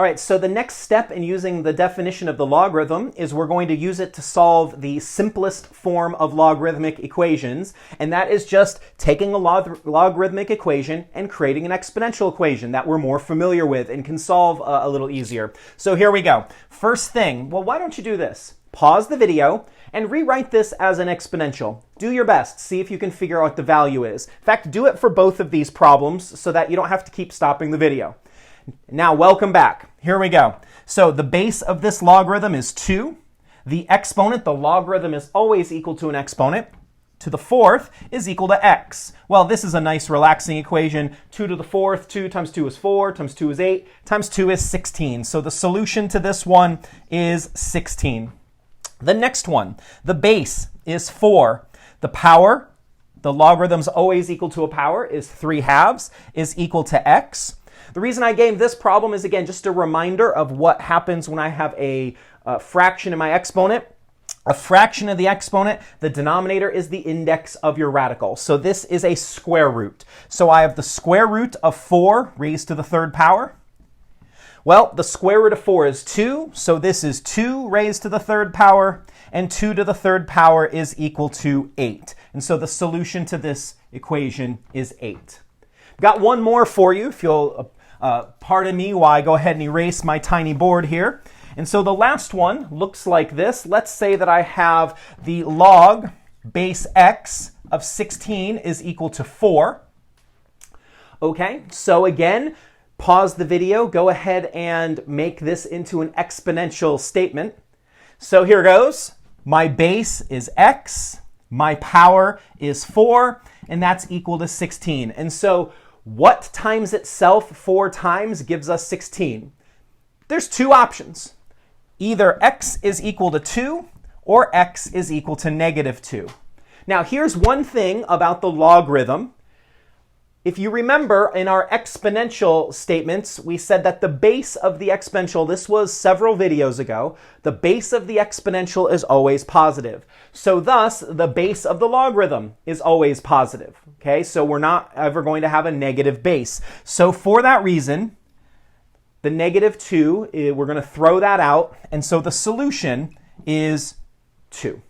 All right, so the next step in using the definition of the logarithm is we're going to use it to solve the simplest form of logarithmic equations, and that is just taking a logarithmic equation and creating an exponential equation that we're more familiar with and can solve a little easier. So here we go. First thing, well, why don't you do this? Pause the video and rewrite this as an exponential. Do your best. See if you can figure out what the value is. In fact, do it for both of these problems so that you don't have to keep stopping the video. Now, welcome back. Here we go. So the base of this logarithm is 2. The exponent, the logarithm, is always equal to an exponent. To the fourth is equal to x. Well, this is a nice relaxing equation. 2 to the fourth, 2 times 2 is 4, times 2 is 8, times 2 is 16. So the solution to this one is 16. The next one, the base is 4. The power, the logarithm's always equal to a power, is 3/2, is equal to x. The reason I gave this problem is, again, just a reminder of what happens when I have a fraction in my exponent. A fraction of the exponent, the denominator is the index of your radical. So this is a square root. So I have the square root of 4 raised to the third power. Well, the square root of 4 is 2, so this is 2 raised to the third power, and 2 to the third power is equal to 8. And so the solution to this equation is 8. Got one more for you, if you'll pardon me while I go ahead and erase my tiny board here. And so the last one looks like this. Let's say that I have the log base x of 16 is equal to 4. Okay, so again, pause the video, go ahead and make this into an exponential statement. So here goes. My base is x, my power is 4, and that's equal to 16. And so what times itself 4 times gives us 16? There's two options. Either x is equal to 2 or x is equal to -2. Now here's one thing about the logarithm. If you remember in our exponential statements, we said that the base of the exponential, this was several videos ago, the base of the exponential is always positive. So thus, the base of the logarithm is always positive. Okay, so we're not ever going to have a negative base. So for that reason, the -2, we're going to throw that out. And so the solution is 2.